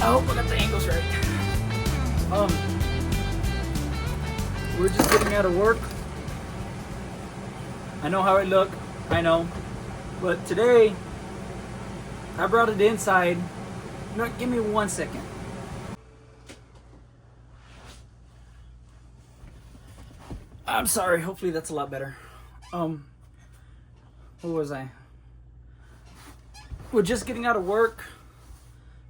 I hope I got the angles right. We're just getting out of work. I know how I look, I know. But today, I brought it inside. No, give me 1 second. I'm sorry, hopefully that's a lot better. Where was I? We're just getting out of work.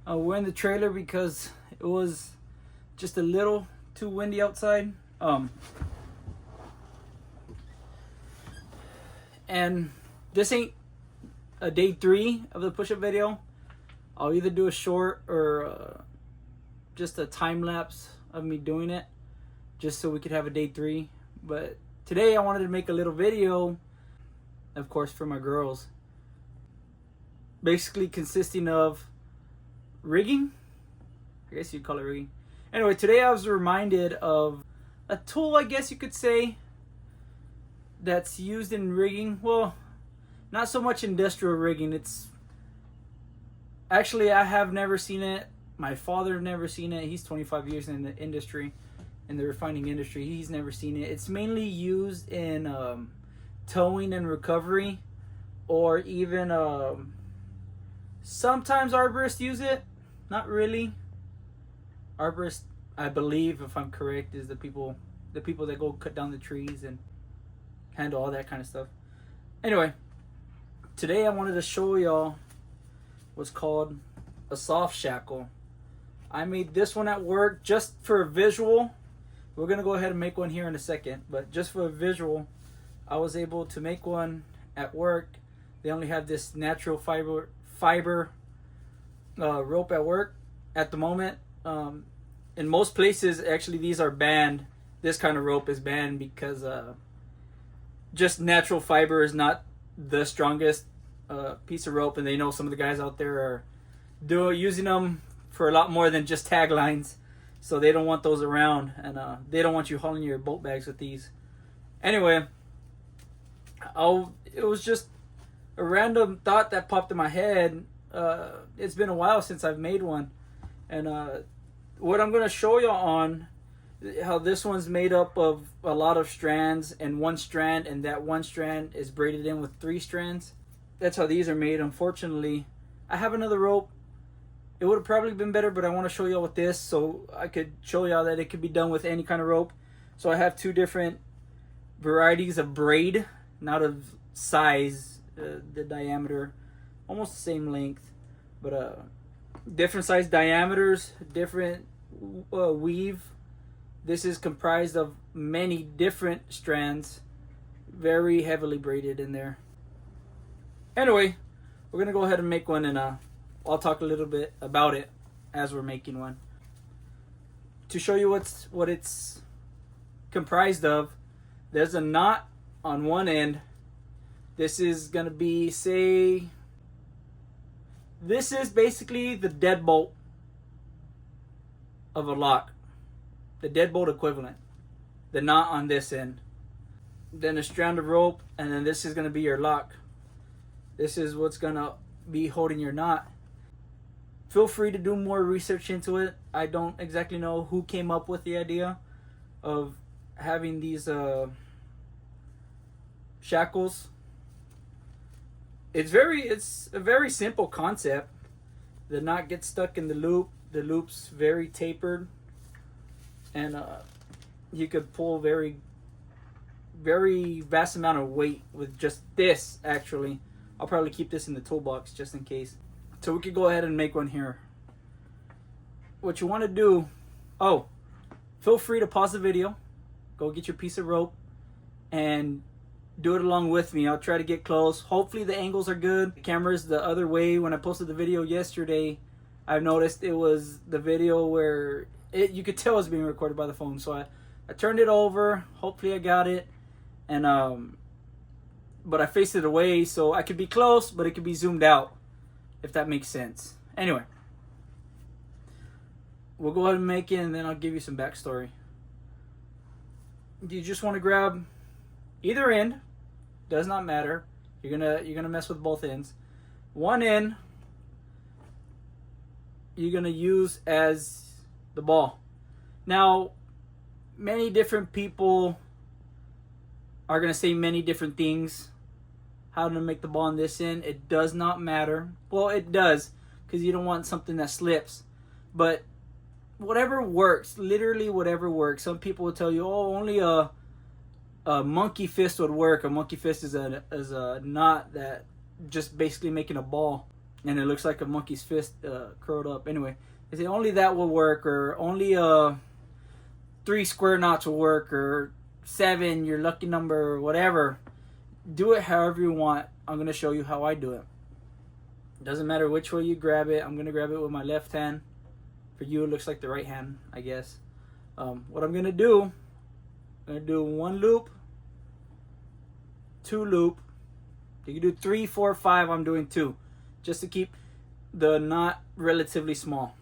We're in the trailer because it was just a little too windy outside. And this ain't a day 3 of the push-up video. I'll either do a short or just a time lapse of me doing it, just so we could have a day 3. But today I wanted to make a little video, of course, for my girls, basically consisting of rigging. I guess you'd call it rigging. Anyway, today I was reminded of a tool, I guess you could say, that's used in rigging. Well, not so much industrial rigging. It's actually, I have never seen it. My father never seen it. He's 25 years in the industry, in the refining industry. He's never seen it. It's mainly used in towing and recovery, or even sometimes arborists use it. Not really. Arborists, I believe, if I'm correct, is the people that go cut down the trees and handle all that kind of stuff. Anyway, today I wanted to show y'all what's called a soft shackle. I made this one at work just for a visual. We're gonna go ahead and make one here in a second, but just for a visual, I was able to make one at work. They only have this natural fiber rope at work at the moment. In most places, actually, these are banned. This kind of rope is banned because just natural fiber is not the strongest piece of rope, and they know some of the guys out there are using them for a lot more than just taglines, so they don't want those around, and they don't want you hauling your boat bags with these. Anyway, it was just a random thought that popped in my head. It's been a while since I've made one, and what I'm going to show you on how this one's made up of a lot of strands and one strand, and that one strand is braided in with 3 strands. That's how these are made. Unfortunately, I have another rope. It would have probably been better, but I want to show y'all with this so I could show y'all that it could be done with any kind of rope. So I have 2 different varieties of braid, not of size, the diameter, almost the same length, but different size diameters, different weave. This is comprised of many different strands, very heavily braided in there. Anyway, we're gonna go ahead and make one, and I'll talk a little bit about it as we're making one. To show you what it's comprised of, there's a knot on one end. This is gonna be, this is basically the deadbolt of a lock. The deadbolt equivalent. The knot on this end. Then a strand of rope, and then this is going to be your lock. This is what's going to be holding your knot. Feel free to do more research into it. I don't exactly know who came up with the idea of having these shackles. It's a very simple concept. The knot gets stuck in the loop. The loop's very tapered, and you could pull very vast amount of weight with just this. Actually, I'll probably keep this in the toolbox just in case. So we could go ahead and make one here. What you want to do, feel free to pause the video, go get your piece of rope, and do it along with me. I'll try to get close. Hopefully the angles are good. The camera's the other way. When I posted the video yesterday, I've noticed it was the video where you could tell it was being recorded by the phone. So I turned it over. Hopefully I got it. And but I faced it away so I could be close, but it could be zoomed out, if that makes sense. Anyway, we'll go ahead and make it, and then I'll give you some backstory. You just want to grab either end. Does not matter. You're gonna mess with both ends. One end, you're going to use as the ball. Now, many different people are going to say many different things. How to make the ball on this end. It does not matter. Well, it does, because you don't want something that slips. But whatever works, literally whatever works. Some people will tell you, oh, only a monkey fist would work. A monkey fist is a knot that just basically making a ball, and it looks like a monkey's fist curled up. Anyway, they say only that will work, or only 3 square knots will work, or 7, your lucky number, or whatever. Do it however you want. I'm going to show you how I do it. Doesn't matter which way you grab it. I'm going to grab it with my left hand. For you, it looks like the right hand, I guess. What I'm going to do, I'm going to do 1 loop, 2 loop. You can do 3, 4, 5. I'm doing 2, just to keep the knot relatively small.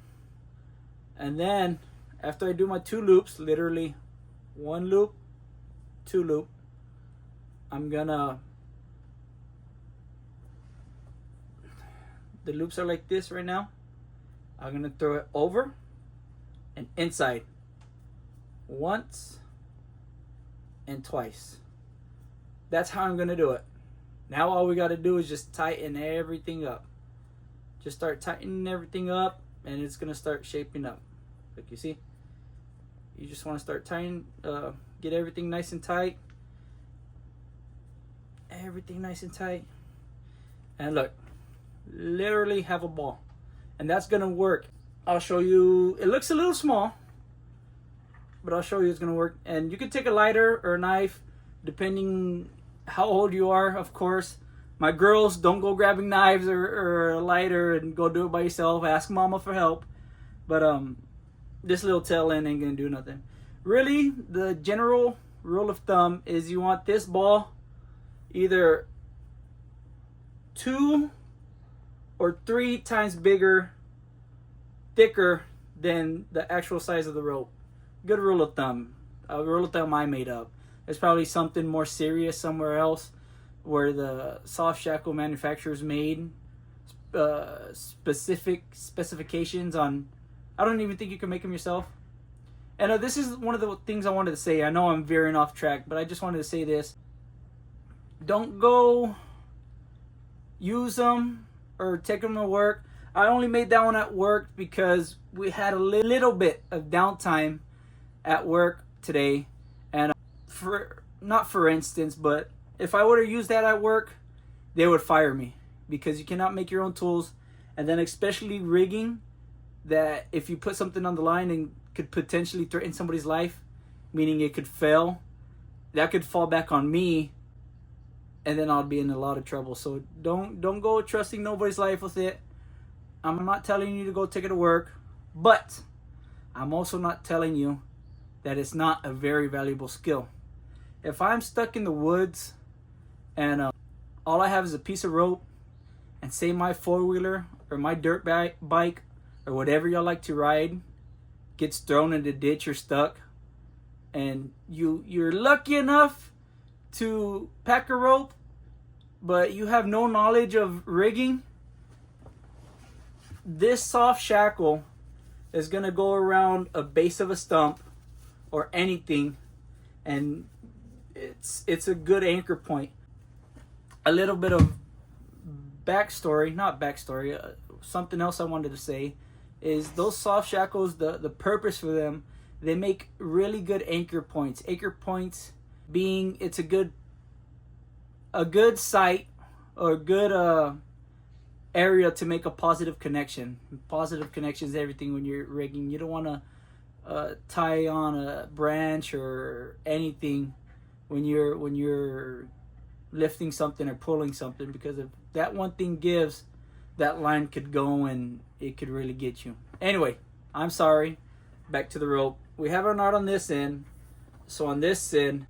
And then, after I do my 2 loops, literally 1 loop, 2 loop, I'm gonna, the loops are like this right now. I'm gonna throw it over and inside once and twice. That's how I'm gonna do it. Now all we gotta do is just tighten everything up. Just start tightening everything up, and it's gonna start shaping up. Like you see, you just want to start tightening, get everything nice and tight. Everything nice and tight, and look, literally have a ball, and that's gonna work. I'll show you. It looks a little small, but I'll show you it's gonna work. And you can take a lighter or a knife, depending how old you are, of course. My girls, don't go grabbing knives or a lighter and go do it by yourself. Ask mama for help. But this little tail end ain't gonna do nothing. Really, the general rule of thumb is you want this ball either 2 or 3 times bigger, thicker than the actual size of the rope. Good rule of thumb. A rule of thumb I made up. There's probably something more serious somewhere else where the soft shackle manufacturers made specific specifications on. I don't even think you can make them yourself. And this is one of the things I wanted to say. I know I'm veering off track, but I just wanted to say this. Don't go use them or take them to work. I only made that one at work because we had a little bit of downtime at work today. And not for instance, but if I would have used that at work, they would fire me, because you cannot make your own tools. And then especially rigging, that if you put something on the line and could potentially threaten somebody's life, meaning it could fail, that could fall back on me, and then I'll be in a lot of trouble. So don't go trusting nobody's life with it. I'm not telling you to go take it to work, but I'm also not telling you that it's not a very valuable skill. If I'm stuck in the woods and all I have is a piece of rope, and say my 4-wheeler or my dirt bike or whatever y'all like to ride gets thrown in the ditch or stuck, and you're lucky enough to pack a rope, but you have no knowledge of rigging, this soft shackle is going to go around a base of a stump or anything, and it's a good anchor point. A little bit of something else I wanted to say is those soft shackles, the purpose for them, they make really good anchor points. Anchor points being it's a good site or a good area to make a positive connection. Positive connection is everything when you're rigging. You don't want to tie on a branch or anything when you're lifting something or pulling something, because if that one thing gives, that line could go and it could really get you. Anyway, I'm sorry. Back to the rope. We have our knot on this end. So on this end,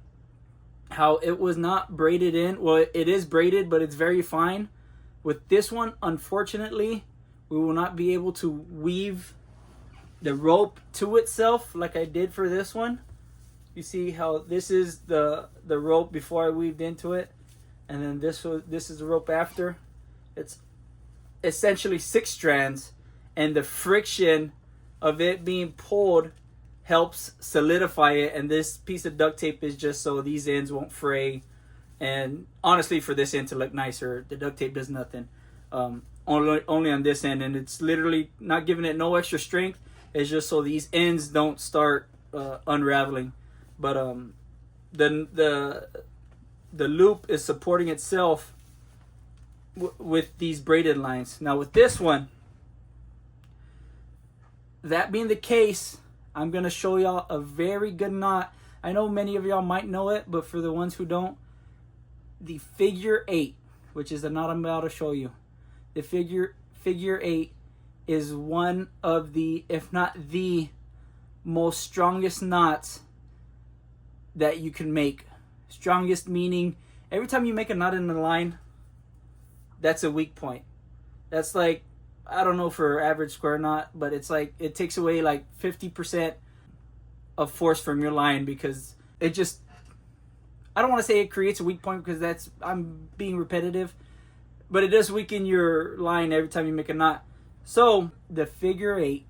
how it was not braided in. Well, it is braided, but it's very fine. With this one, unfortunately, we will not be able to weave the rope to itself like I did for this one. You see how this is the rope before I weaved into it, and then this is the rope after. It's essentially 6 strands, and the friction of it being pulled helps solidify it. And this piece of duct tape is just so these ends won't fray. And honestly, for this end to look nicer, the duct tape does nothing. Only on this end, and it's literally not giving it no extra strength. It's just so these ends don't start unraveling. But the loop is supporting itself with these braided lines. Now with this one, that being the case, I'm gonna show y'all a very good knot. I know many of y'all might know it, but for the ones who don't, the figure 8, which is the knot I'm about to show you, the figure 8 is one of the, if not the most strongest knots that you can make. Strongest meaning every time you make a knot in the line, that's a weak point. That's like, I don't know for average square knot, but it's like it takes away like 50% of force from your line, because it just, I don't want to say it creates a weak point, because that's, I'm being repetitive, but it does weaken your line every time you make a knot. So the figure 8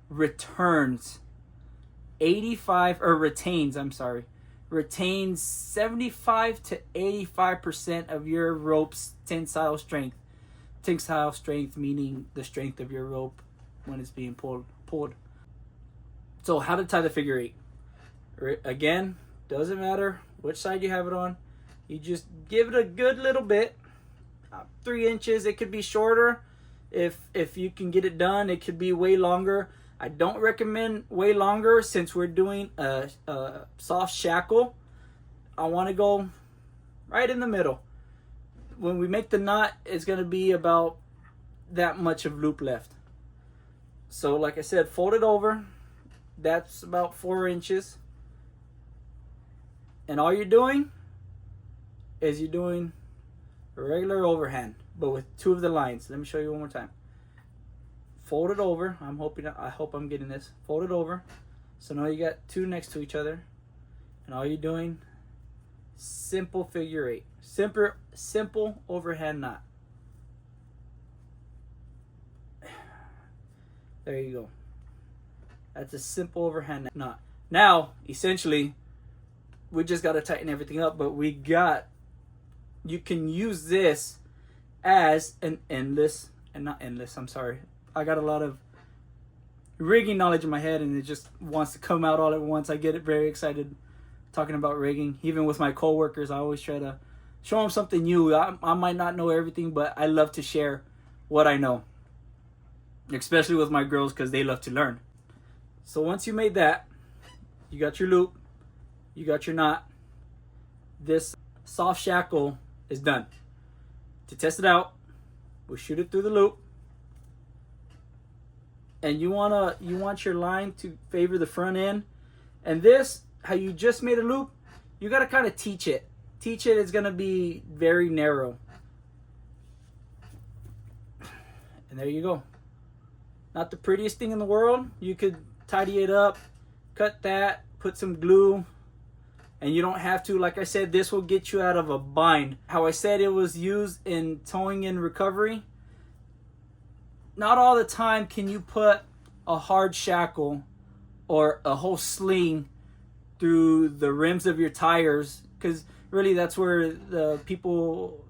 retains 75 to 85% of your rope's tensile strength. Tensile strength meaning the strength of your rope when it's being pulled. So how to tie the figure 8? Again, doesn't matter which side you have it on. You just give it a good little bit, 3 inches. It could be shorter if you can get it done. It could be way longer. I don't recommend way longer since we're doing a soft shackle. I want to go right in the middle. When we make the knot, it's going to be about that much of loop left. So like I said, fold it over. That's about 4 inches. And all you're doing is you're doing a regular overhand, but with 2 of the lines. Let me show you one more time. Fold it over. I hope I'm getting this. Fold it over. So now you got 2 next to each other. And all you're doing, simple figure 8. Simple overhand knot. There you go. That's a simple overhand knot. Now, essentially, we just got to tighten everything up, but you can use this as an endless, and not endless, I'm sorry. I got a lot of rigging knowledge in my head, and it just wants to come out all at once. I get very excited talking about rigging. Even with my coworkers, I always try to show them something new. I might not know everything, but I love to share what I know, especially with my girls, because they love to learn. So once you made that, you got your loop, you got your knot, this soft shackle is done. To test it out, we'll shoot it through the loop. And you want your line to favor the front end. And this, how you just made a loop, you got to kind of teach it. Teach it, it's going to be very narrow. And there you go. Not the prettiest thing in the world. You could tidy it up, cut that, put some glue, and you don't have to. Like I said, this will get you out of a bind. How I said it was used in towing and recovery. Not all the time can you put a hard shackle or a whole sling through the rims of your tires, because really that's where the people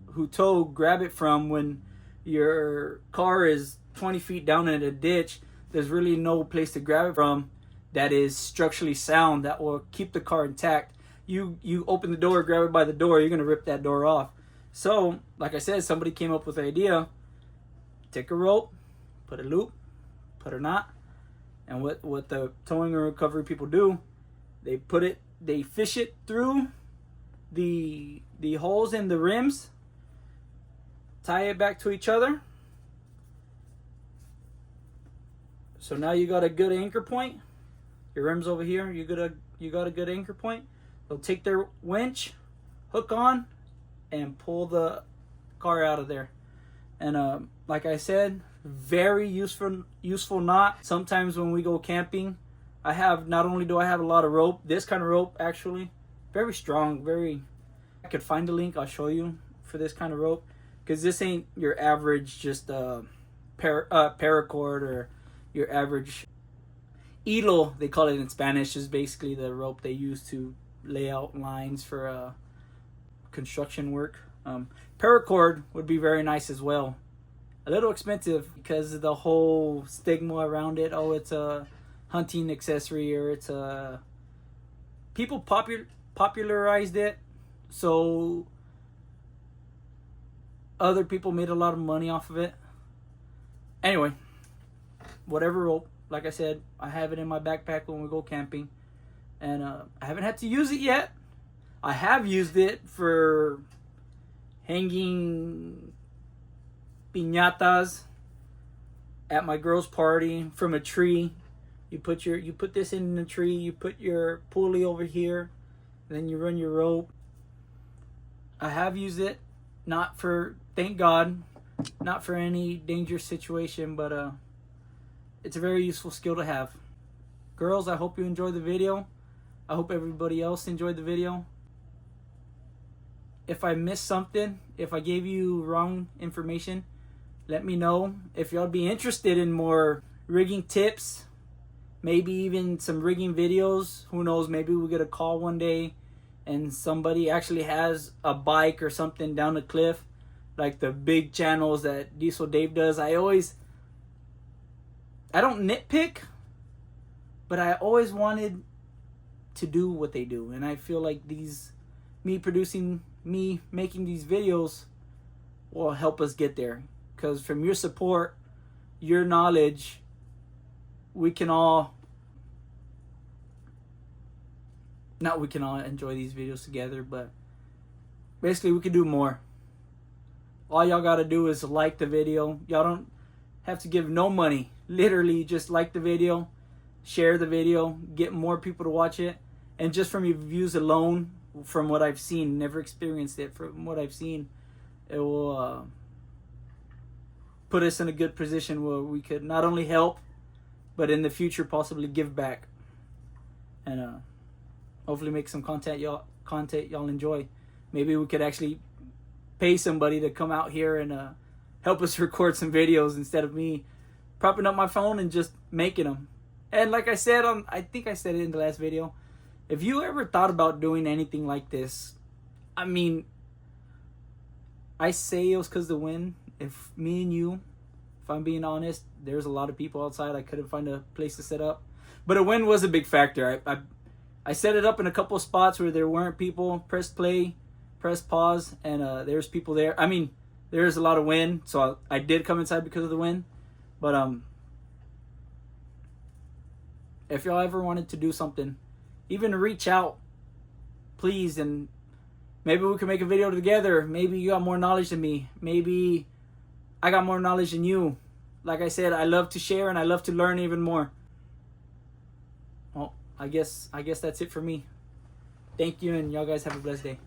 who tow grab it from. When your car is 20 feet down in a ditch, there's really no place to grab it from that is structurally sound that will keep the car intact. You open the door, grab it by the door, you're going to rip that door off. So, like I said, somebody came up with the idea. Take a rope, put a loop, put a knot, and what the towing and recovery people do, they fish it through the holes in the rims, tie it back to each other. So now you got a good anchor point. Your rim's over here. You got a good anchor point. They'll take their winch, hook on, and pull the car out of there. And like I said, very useful knot. Sometimes when we go camping, not only do I have a lot of rope, this kind of rope actually, very strong, I could find a link, I'll show you, for this kind of rope, because this ain't your average just paracord or your average hilo, they call it in Spanish, is basically the rope they use to lay out lines for construction work. Paracord would be very nice as well. A little expensive because of the whole stigma around it. Oh, it's a hunting accessory, or it's a... People popularized it, so other people made a lot of money off of it. Anyway, whatever rope, like I said, I have it in my backpack when we go camping, and I haven't had to use it yet. I have used it for hanging piñatas at my girl's party from a tree. You put this in the tree, you put your pulley over here, then you run your rope. I have used it, not for, thank God, not for any dangerous situation, but it's a very useful skill to have. Girls, I hope you enjoyed the video. I hope everybody else enjoyed the video. If I missed something, if I gave you wrong information, let me know. If y'all be interested in more rigging tips, maybe even some rigging videos, who knows, maybe we'll get a call one day and somebody actually has a bike or something down the cliff, like the big channels that Diesel Dave does. I don't nitpick, but I always wanted to do what they do, and I feel like me making these videos will help us get there, because from your support, your knowledge, we can all enjoy these videos together, but basically we can do more. All y'all gotta do is like the video. Y'all don't have to give no money. Literally just like the video, share the video, get more people to watch it, and just from your views alone, from what I've seen, never experienced it, from what I've seen, it will put us in a good position where we could not only help, but in the future possibly give back, and hopefully make some content y'all enjoy. Maybe we could actually pay somebody to come out here and help us record some videos instead of me propping up my phone and just making them. And like I said I think I said it in the last video, if you ever thought about doing anything like this, I mean, I say it was because of the wind. If me and you, if I'm being honest, there's a lot of people outside. I couldn't find a place to set up, but the wind was a big factor. I set it up in a couple of spots where there weren't people. Press play, press pause, and there's people there. I mean, there's a lot of wind, so I did come inside because of the wind. But if y'all ever wanted to do something, even reach out, please, and maybe we can make a video together. Maybe you got more knowledge than me. Maybe I got more knowledge than you. Like I said, I love to share and I love to learn even more. Well, I guess that's it for me. Thank you, and y'all guys have a blessed day.